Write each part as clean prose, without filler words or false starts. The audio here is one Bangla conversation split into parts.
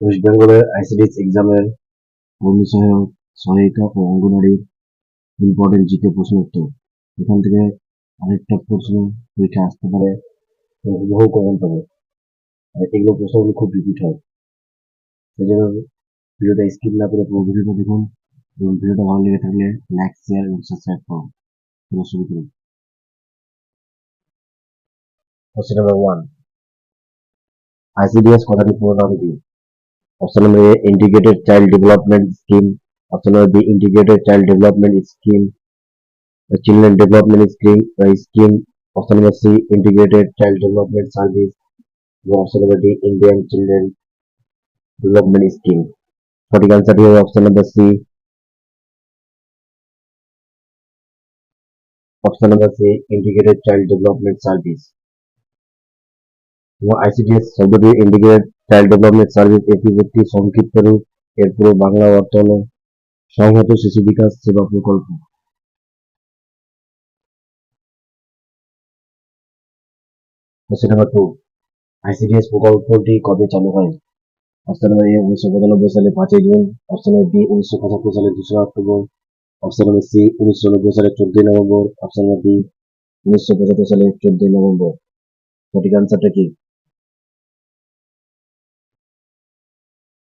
ওয়েস্ট বেঙ্গলের আইসিডিএস এক্সামের কর্মী সহায়ক, সহায়িকা ও অঙ্গনারীর ইম্পর্টেন্ট জিকে প্রশ্ন উত্তর। এখান থেকে আরেকটা প্রশ্ন পরীক্ষা আসতে পারে, বহু কমন পাবে। আর এগুলো প্রশ্নগুলো খুব রিপিট হয়। সেই জন্য ভিডিওটা স্কিপ না করে পুরো ভিডিওটা দেখুন, এবং ভিডিওটা ভালো লেগে থাকলে লাইক, শেয়ার এবং সাবস্ক্রাইব করুন। চলো শুরু করুন। কোশ্চেন নাম্বার 1, আইসিডিএস কথাটি পুরো নাম কি? Option number A integrated child development scheme, option number B integrated child development scheme, children development scheme, option number C integrated child development service, এবং option number D Indian children development scheme. সঠিক আনসারটি হবে option number C, option number C integrated child development service. এবং আইসিডিএস শব্দটি ইন্টিগ্রেটেড চাইল্ড ডেভেলপমেন্ট সার্ভিস এটি একটি সংক্ষিপ্ত রূপ। এর পুরো বাংলা অর্থ হল সংহত শিশু বিকাশ সেবা প্রকল্প। কোশ্চেন নাম্বার 2, আইসিডিএস প্রকল্পটি কবে চালু হয়? অপশন নাম্বার এ 1995 সালে 5ই জুন, অপশন নাম্বার বি 1975 সালে 2 অক্টোবর, অপশন নাম্বার সি 1990 সালে 14ই নভেম্বর, অপশন নাম্বার ডি 1975 সালে 14ই নভেম্বর। সঠিক আনসারটা কি?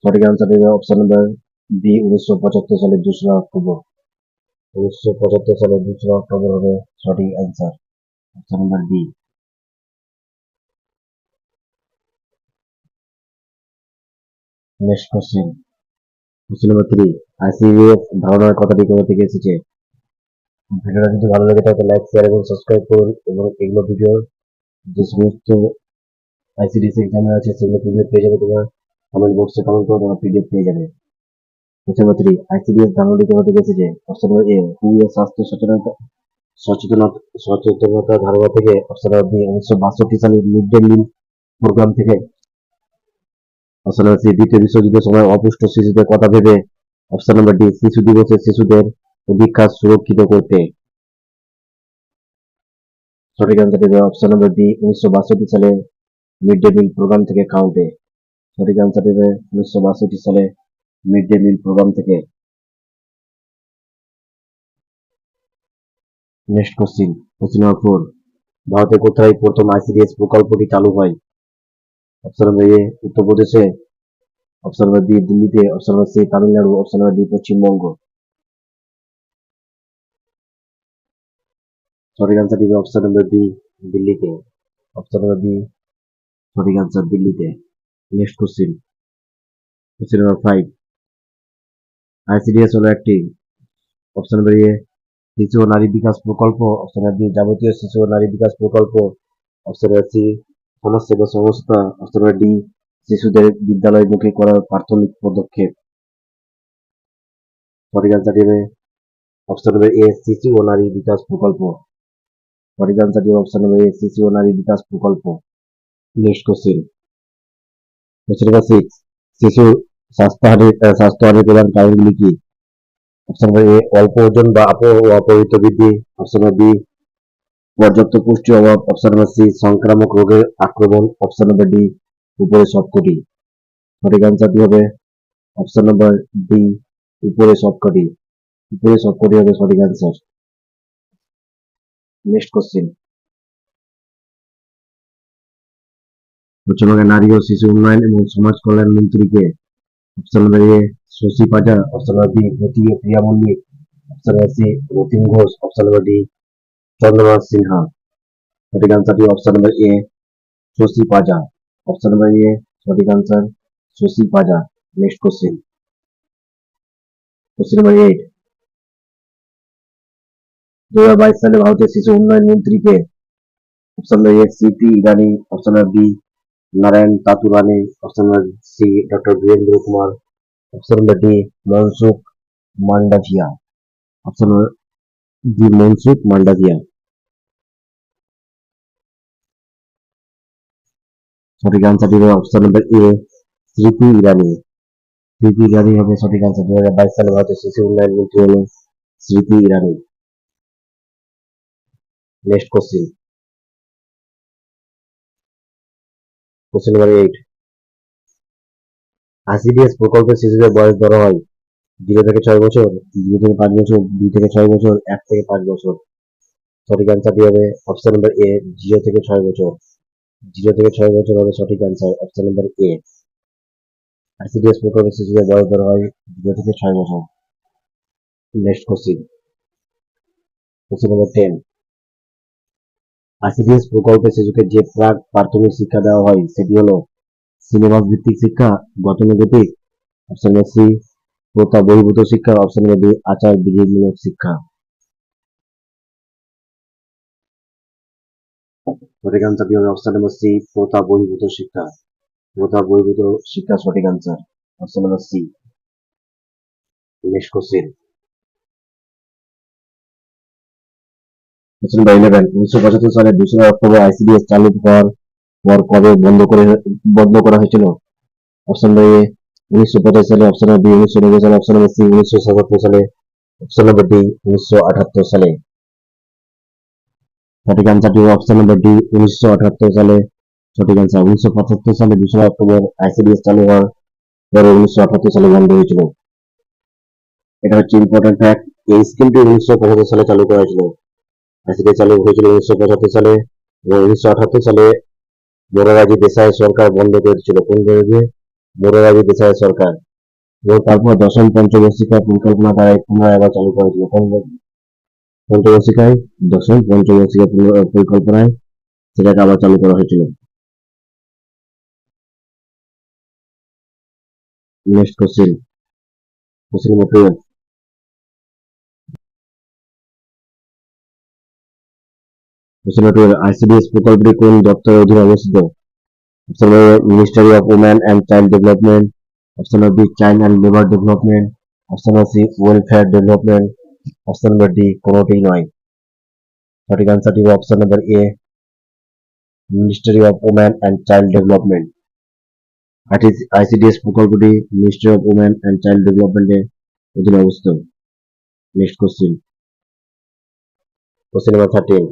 সঠিক আনসার হবে অপশন নাম্বার বি 1975 সালে 2 অক্টোবর। 1975 সালে 2 অক্টোবর হবে সঠিক answer, option number B. Next question, question number 3, ICDS ধারণার কথাটি কোথা থেকে এসেছে? ভিডিওটা যদি ভালো লেগে থাকে লাইক, শেয়ার এবং সাবস্ক্রাইব করুন, এবং এগুলো ভিডিও যে সমস্ত আইসিডিএস এক্সামে আছে সেগুলো পিডিএফ পেয়ে যাবে। তোমার কমেন্ট বক্সে কমেন্ট করে তোমার পিডিএফ পেয়ে যাবে। কোশ্চেন নাম্বার 3, আইসিডিএস ধারণাটি কোথা থেকে এসেছে? অপশন নাম্বার এ হু এর স্বাস্থ্য সচেতনতা ধারণা থেকে, অপশন নাম্বার বি 1962 সালে মিড ডে মিল প্রোগ্রাম থেকে, অপশন নাম্বার সি দ্বিতীয় বিশ্বযুদ্ধের সময় অপুষ্ট শিশুদের কথা ভেবে, অপশন নাম্বার ডি শিশু দিবসে শিশুদের অধিকার সুরক্ষিত করতে। সঠিক আনসার হবে অপশন নাম্বার বি 1962 সালে মিড ডে মিল প্রোগ্রাম থেকে কাউন্টে। সঠিক আনসার হবে 1962 সালে মিড ডে মিল প্রোগ্রাম থেকে। নেক্সট কোশ্চিন, কোশ্চিন নাম্বার 4, ভারতে কোথায় প্রথম আইসিডিএস প্রকল্পটি চালু হয়? অপশন নাম্বার এ উত্তরপ্রদেশে, অপশন নাম্বার বি দিল্লিতে, option number C Tamil Nadu, option number D Paschimbanga. সঠিক আনসার হবে অপশন নাম্বার বি দিল্লিতে, অপশন নাম্বার বি সঠিক আনসার দিল্লিতে। Next question, question number 5, ICDS হলো একটি, অপশন নাম্বার এ শিশু ও নারী বিকাশ প্রকল্প, অপশন নাম্বার বি যাবতীয় শিশু ও নারী বিকাশ প্রকল্প, অপশন নাম্বার সি সমাজসেবা সংস্থা, অপশন নাম্বার ডি শিশুদের বিদ্যালয়মুখী করার প্রাথমিক পদক্ষেপ। সঠিক আনসার হবে অপশন নাম্বার এ শিশু ও নারী বিকাশ প্রকল্প। সঠিক আনসার হবে অপশন নাম্বার এ শিশু ও নারী বিকাশ প্রকল্প। নেক্সট কোশ্চিন, কোশ্চিন নাম্বার 6, শিশুর স্বাস্থ্যহানির প্রধান কারণগুলি কি? অপশন নাম্বার এ অল্প ওজন বা অপরিত বৃদ্ধি, অপশন নাম্বার বি পর্যাপ্ত পুষ্টি অভাব, অপশন নাম্বার সি সংক্রামক রোগের আক্রমণ, অপশন নাম্বার ডি উপরে সবকটি। সঠিক আনসারটি হবে অপশন নাম্বার ডি উপরে সবকটি। উপরে সবকটি হবে সঠিক আনসার। নেক্সট কোশ্চিন, পশ্চিমবঙ্গের নারী ও শিশু উন্নয়ন এবং সমাজ কল্যাণ মন্ত্রীকে? Option number A Shashi Panja, option number B Priya Mallick, option number C Ratin Ghosh, option number D Chandranath Sinha. সঠিক আনসারটি option number A Shashi Panja, option number A সঠিক answer Shashi Panja. Next question, question number 8, 2022 সালে ভারতের শিশু উন্নয়ন মন্ত্রীকে? Option number A Smriti Irani, option number B Narayan Tatu Rane, option number C doctor Virendra Kumar, option number D Mansukh Mandaviya. Option number D Mansukh Mandaviya. সঠিক আনসার হবে অপশন নাম্বার এ স্মৃতি ইরানি। স্মৃতি ইরানি হবে সঠিক আনসার। 2022 সালে ভারতের শিশু উন্নয়ন মন্ত্রী হল Smriti Irani. Next question, question number 8, ICDS প্রকল্পের শিশুদের বয়স ধরা হয় 0 থেকে 6 বছর, 0 থেকে 5 বছর, 2 থেকে 6 বছর, 1 থেকে 5 বছর। সঠিক অ্যান্সারটি হবে অপশন নম্বর এ, 0 থেকে 6 বছর। 0 থেকে 6 বছর হবে সঠিক অ্যান্সার, অপশন নম্বর এ। আইসিডিএস প্রকল্পের শিশুদের বয়স ধরা হয় 0 থেকে 6 বছর। Next question, question number 10। ICDS প্রকল্পে শিশুকে যে প্রাক প্রাথমিক শিক্ষা দেওয়া হয় সেটি হলো সিলেবাস ভিত্তিক শিক্ষা, গতানুগতিক, অপশন নম্বর সি প্রথা বহির্ভূত শিক্ষা, অপশন নম্বর বি আচার বিধিমূলক শিক্ষা। সঠিক আনসারটি হবে অপশন নম্বর সি প্রথা বহির্ভূত শিক্ষা। প্রথা বহির্ভূত শিক্ষা সঠিক answer, option number C. Next question, question number 11। 1975 সালে 2 অক্টোবর আইসিডিএস চালু হওয়ার পর কবে বন্ধ করা হয়েছিল? অপশন নম্বর এ 1985 সালে, অপশন নম্বর বি 1990 সালে, অপশন নম্বর সি 1977 সালে, অপশন নম্বর ডি 1978 সালে। সঠিক আনসারটি হবে অপশন নম্বর ডি 1978 সালে সঠিক আনসার। 1975 সালে 2 অক্টোবর আইসিডিএস চালু হওয়ার পরে 1978 সালে বন্ধ হয়েছিল। এটা হচ্ছে ইম্পর্টেন্ট ফ্যাক্ট। এই স্কিমটি 1975 সালে চালু করা হয়েছিল। আইসিডিএস চালু হয়েছিল 1975 সালে এবং 1978 সালে মোরারজি দেশাই সরকার বন্ধ করেছিল। কোন করেছে? মোরারজি দেশাই সরকার। এবং তারপর দশম পঞ্চবার্ষিকা পরিকল্পনা দ্বারা পুনরায় আবার চালু করা হয়েছিল। কোন পঞ্চবার্ষিকায়? দশম পঞ্চবার্ষিকা পরিকল্পনায় সেটাকে আবার চালু করা হয়েছিল। Next question, question number 12। Question number 12, ICDS প্রকল্পটি কোন দপ্তরের অধীনে অবস্থিত? Option number A ministry of women and child development, option number B child and labour development, option number C welfare development, option number D কোনোটিই নয়। সঠিক আনসারটি হবে option number A ministry of women and child development. ICDS প্রকল্পটি ministry of women and child ডেভেলপমেন্টের অধীনে অবস্থিত। নেক্সট কোশ্চেন, কোশ্চেন নম্বর 13।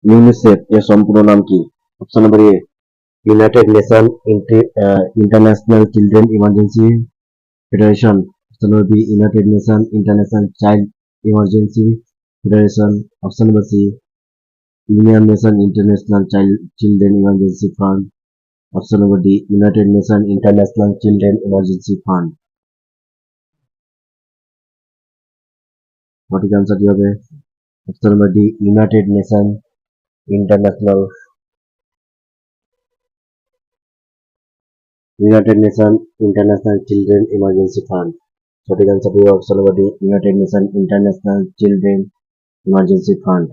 ইউনিসেফ এর সম্পূর্ণ নাম কি? Option number A United Nation International Children Emergency Federation, option number B United Nation International Child Emergency Federation, option number C Union Nation International Children Emergency Fund, option number D United Nation International Children Emergency Fund. সঠিক আনসারটি হবে option number D United Nation International Children Emergency Fund. সঠিক আনসারটি হবে option number D United Nation International Children Emergency Fund.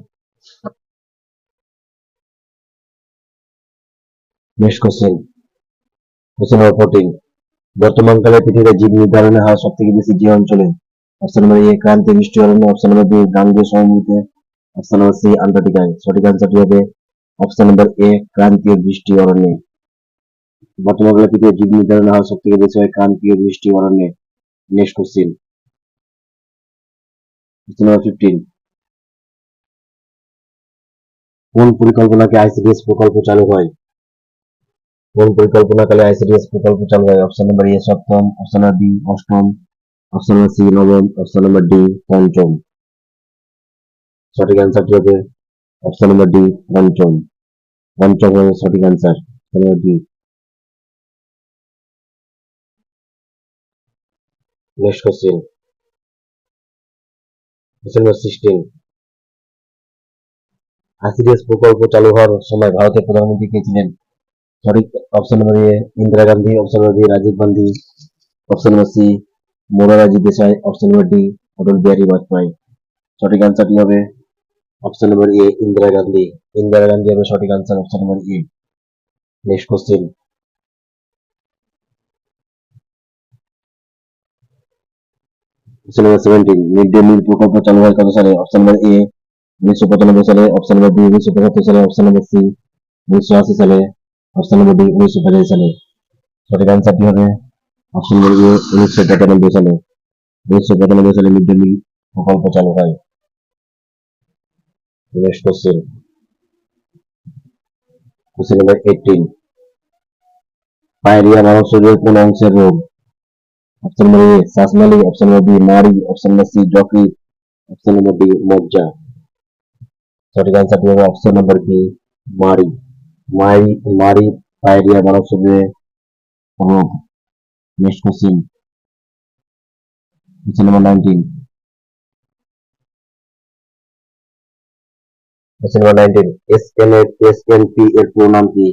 Next question, question নম্বর 14। বর্তমানকালে পৃথিবীতে জীব নির্ধারণের হার সব থেকে বেশি যে অঞ্চলে? অপশন নম্বর এ ক্রান্তীয় বৃষ্টি অরণ্য, অপশন নম্বর বি গাঙ্গেয় সমভূমিতে, অপশন নম্বর সি আন্টার্কটিকায়। সঠিক আনসারটি হবে অপশন নম্বর এ ক্রান্তীয় বৃষ্টি অরণ্যে। বর্তমানকালে পৃথিবীতে জীব নির্ধারণের হার সব থেকে বেশি হয় ক্রান্তীয় বৃষ্টি অরণ্যে। নেক্সট কোশ্চেন, কোশ্চেন নম্বর 15। কোন পরিকল্পনাকে আইসিডিএস প্রকল্প চালু হয়? কোন পরিকল্পনাকালে আইসিডিএস প্রকল্প চালু হয়? অপশন নম্বর এ সপ্তম, অপশন নম্বর বি অষ্টম, অপশন নম্বর সি নবম, অপশন নম্বর ডি পঞ্চম। সঠিক আনসারটি হবে অপশন নম্বর ডি পঞ্চম। পঞ্চম হবে সঠিক answer, option number D. Next question, question number 16। ICDS প্রকল্প চালু হওয়ার সময় ভারতের প্রধানমন্ত্রী কে ছিলেন? সঠিক option number A Indira Gandhi, option number B Rajiv Gandhi, option number C Morarji Desai, option number D Atal Bihari Vajpayee. সঠিক আনসারটি হবে option number A Indira Gandhi. Indira Gandhi হবে সঠিক answer, option number A. Next question, question number 17। Mid day meal প্রকল্প চালু হয় কত সালে? অপশন নম্বর এ 1995 সালে, অপশন নম্বর বি 1975 সালে, অপশন নম্বর সি 1980 সালে, অপশন নম্বর ডি 1985 সালে। সঠিক আনসারটি হবে অপশন নম্বর এ 1995 সালে। 1995 সালে মিড ডে মিল প্রকল্প চালু হয়। Next question. Question number 18. পায়রিয়া মানব শরীরের কোন অংশের রোগ? অপশন নম্বর এ শ্বাসনালী, অপশন নম্বর বি নাড়ি, অপশন নম্বর সি যকৃৎ, অপশন নম্বর ডি মজ্জা। সঠিক আনসারটি হবে অপশন নম্বর বি মাড়ি। মাড়ি মাড়ি পায়রিয়া মানব শরীরের রোগ। Next question. Question number 19। Question number 19। SNP এর পুরো নাম কি?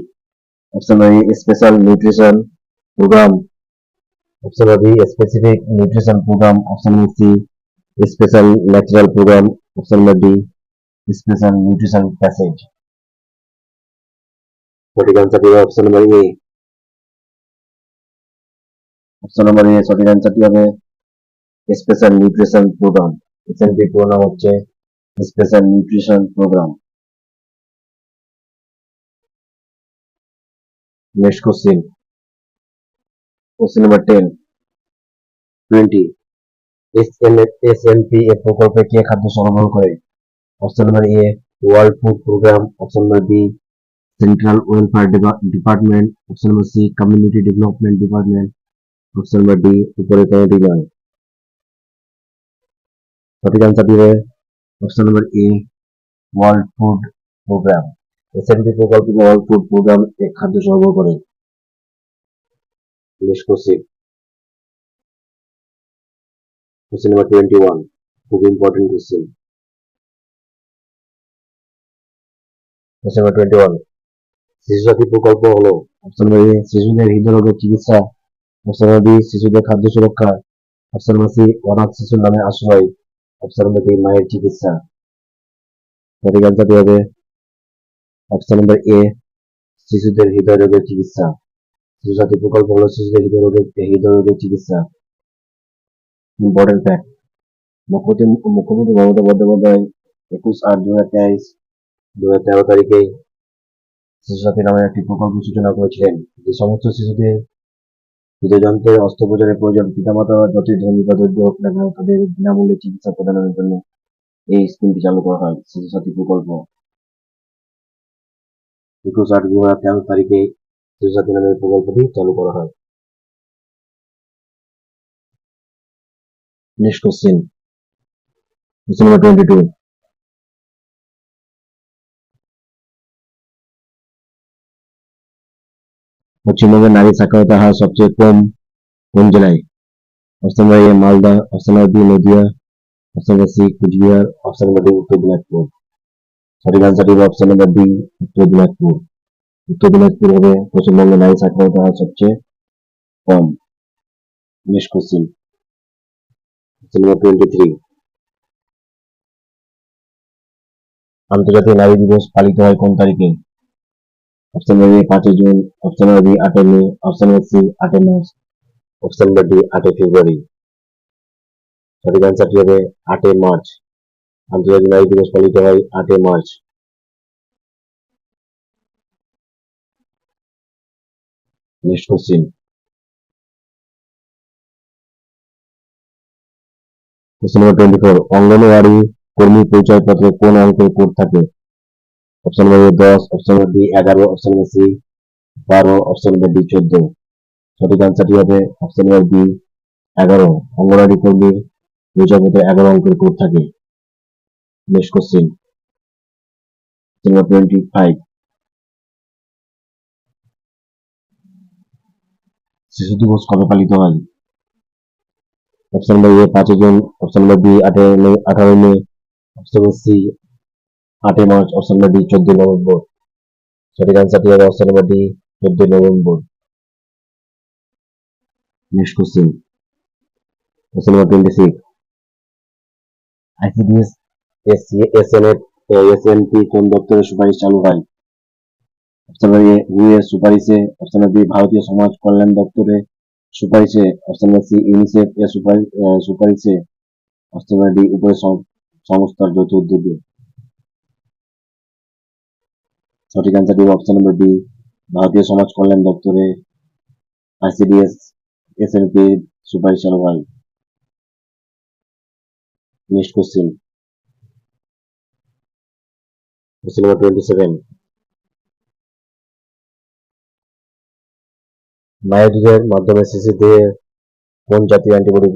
Option number A special nutrition programme, option number B specific nutrition programme, option number C special natural programme, option number D special nutrition passage. সঠিক আনসারটি হবে অপশন নম্বর এ। অপশন নম্বর এ সঠিক আনসারটি হবে স্পেশাল নিউট্রিশন প্রোগ্রাম। এসএনপি পুরো নাম হচ্ছে special nutrition programme. Next question. Question number 10 20। SNP এর প্রকল্পে কে খাদ্য সরবরাহ করে? Option number A world food programme, option number B central welfare department, option number C community development department, option number D উপরে কোনটি নয়। সঠিক আনসারটি হবে option number A world food programme. SNP প্রকল্পে ওয়ার্ল্ড ফুড প্রোগ্রাম এ খাদ্য সরবরাহ করে। Next question. কোশ্চেন নম্বর 21, খুব ইম্পর্টেন্ট কোশ্চেন। কোশ্চেন নম্বর 21। শিশু সাথী প্রকল্প হলো অপশন নম্বর এ শিশুদের হৃদরোগের চিকিৎসা, অপশন নম্বর বি শিশুদের খাদ্য সুরক্ষা, অপশন নম্বর সি অনাথ শিশুর নামে আশ্রয়, অপশন নম্বর ডি মায়ের চিকিৎসা। সঠিক আনসারটি হবে অপশন নম্বর এ শিশুদের হৃদরোগের চিকিৎসা। শিশু সাথী প্রকল্প হলো শিশুদের হৃদরোগের চিকিৎসা। Important fact. মুখ্যমন্ত্রী মমতা বন্দ্যোপাধ্যায় 21/8/2023 তারিখে শিশু সাথী নামে একটি প্রকল্প সূচনা করেছিলেন, যে সমস্ত শিশুদের হৃদযন্ত্রের অস্ত্রোপচারের প্রয়োজন, পিতামাতা যতই ধনী বা দরিদ্র হোক না কেন তাদের বিনামূল্যে চিকিৎসা প্রদানের জন্য এই স্কিমটি চালু করা হয়, শিশু সাথী প্রকল্প। 21/8/2023 তারিখে শিশু সাথী নামে প্রকল্পটি চালু করা হয়। Next question. Question number 22। পশ্চিমবঙ্গের নারী সাক্ষরতার হার সবচেয়ে কম কোন জেলায়? Option number A Malda, option number B Nadia, option number C Coochbehar, option number D Uttar Dinajpur. সঠিক আনসারটি হবে অপশন নম্বর বি উত্তর দিনাজপুর। উত্তর দিনাজপুর হবে পশ্চিমবঙ্গের নারী সাক্ষরতার হার সবচেয়ে কম। Next question. Question number 23। আন্তর্জাতিক নারী দিবস পালিত হয় কোন তারিখে? Option number A 5 June, option number B 8 May, option number C 8 March, option number D 8 February. সঠিক আনসারটি হবে 8 মার্চ। আন্তর্জাতিক নারী দিবস পালিত হয় 8 March. Next question. Question number 24। Anganwadi কর্মী পরিচয়পত্রে কোন অঙ্কের কোড থাকে? Option number A 10, option number B 11, option number C 12, option number D 14। সঠিক আনসারটি হবে অপশন নম্বর বি 11। অঙ্গনওয়াড়ি কর্মীর পরিচয়পত্রে 11 অঙ্কের কোড থাকে। Next question. Question number 25। শিশু দিবস কবে পালিত হয়? Option number A 5 June, option number B 18 May, option number C 8 March, option number D 14 November. সঠিক আনসারটি হবে option number D 14 November. Next question. Question number 26। ICDS SNP কোন দপ্তরের সুপারিশ চালু হয়? অপশন নম্বর এ হু এর সুপারিশে, অপশন নম্বর বি ভারতীয় সমাজ কল্যাণ দপ্তরের সুপারিশে, অপশন নম্বর সি ইউনিসেফ এর সুপারিশে, অপশন নম্বর ডি উপরের সংস্থার যৌথ উদ্যোগে। সঠিক আনসারটি হবে অপশন নম্বর বি ভারতীয় সমাজ কল্যাণ দপ্তরে আইসিডিএস এসএনপি সুপারিশ চালু হয়। Next question. কোশ্চেন নাম্বার 27, মায়োডিনের মাধ্যমে শিশুতে কোন জাতীয় অ্যান্টিবডি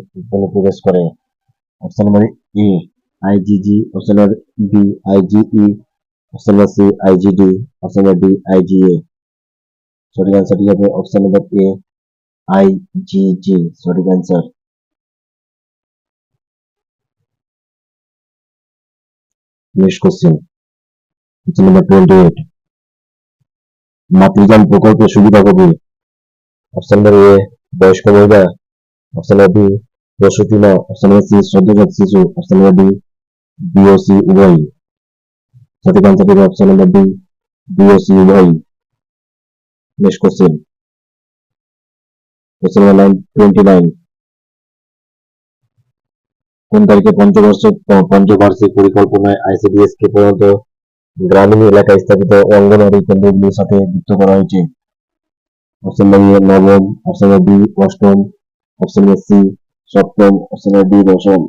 প্রবেশ করে? Option number A IgG, option number B IgE, option number C IgD, option number D IgA. সঠিক অ্যান্সারটি হবে অপশন নাম্বার এ আইজিজি, সঠিক answer. Next question, question number 28, মাতৃযান প্রকল্পের সুবিধাভোগী। অপশন নাম্বার এ বয়স্ক মহিলা, অপশন নাম্বার বি প্রসূতি মা, অপশন নাম্বার সি সদ্যজাত শিশু, অপশন নাম্বার ডি বি ও সি উভয়ই। সঠিক অ্যান্সার হবে অপশন নাম্বার ডি বি ও সি উভয়ই। নেক্সট কোশ্চেন, কোশ্চেন নাম্বার 29, কোন তারিখে পঞ্চবার্ষিক পরিকল্পনায় আইসিডিএস কে পরিণত গ্রামীণ এলাকায় স্থাপিত অঙ্গনওয়াড়ি কেন্দ্রগুলির সাথে যুক্ত করা হয়েছে? অপশন নাম্বার এ নবম, অপশন নাম্বার বি অষ্টম, অপশন নাম্বার সি সপ্তম, অপশন নাম্বার ডি দশম।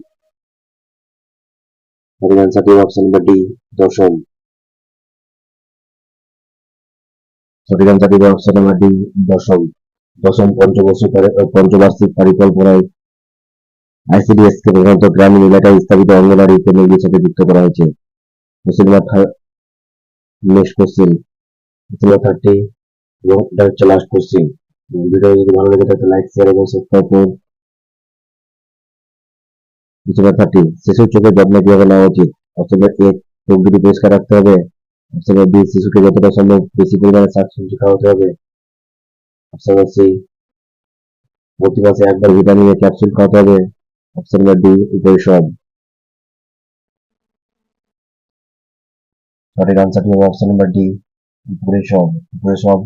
সঠিক অ্যান্সারটি অপশন নাম্বার ডি দশম। সঠিক অ্যান্সারটি অপশন নাম্বার ডি দশম। দশম পঞ্চবার্ষিক পরিকল্পনায় আইসিডিএস কে প্রধানত গ্রামীণ এলাকায় স্থাপিত অঙ্গনওয়াড়ি কেন্দ্রগুলির সাথে যুক্ত করা হয়েছে। নেক্সট কোশ্চেন, কোশ্চেন নাম্বার 30, এবং এটা হচ্ছে লাস্ট কোশ্চেন। ভিডিও যদি ভালো লেগে থাকে লাইক শেয়ার এবং সাবস্ক্রাইব করুন। কোশ্চেন নাম্বার 30, শিশুর চোখের যত্ন কিভাবে নেওয়া উচিত? অপশন নাম্বার এ চোখ দুটি পরিষ্কার রাখতে হবে, অপশন নাম্বার বি শিশুকে যতটা সম্ভব বেশি পরিমাণে শাকসবজি খাওয়াতে হবে, অপশন নাম্বার সি প্রতি মাসে একবার ভিটামিনের ক্যাপসুল খাওয়াতে হবে, অপশন নাম্বার ডি উপরে সব। সঠিক আনসারটি হবে অপশন নাম্বার ডি উপরে সব। উপরে সব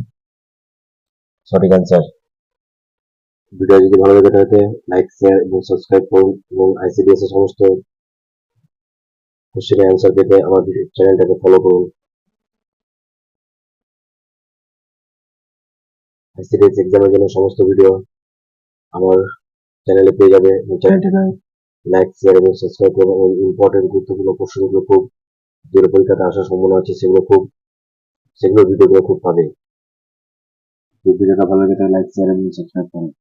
সঠিক আনসার। ভিডিও যদি ভালো লেগে থাকে লাইক শেয়ার এবং সাবস্ক্রাইব করুন এবং আইসিডিএস এর সমস্ত কোশ্চেনের অ্যান্সার পেতে আমার চ্যানেলটাকে ফলো করুন। আইসিডিএস এক্সামের জন্য সমস্ত ভিডিও আমার চ্যানেলে পেয়ে যাবে। চ্যানেলটাকে লাইক শেয়ার এবং সাবস্ক্রাইব করুন এবং ইম্পর্টেন্ট গুরুত্বপূর্ণ প্রশ্নগুলো খুব যেগুলো পরীক্ষাতে আসার সম্ভাবনা আছে সেগুলো ভিডিওগুলো খুব পাবে। ভিডিওটা ভালো লাগে তাহলে লাইক শেয়ার এবং সাবস্ক্রাইব করুন।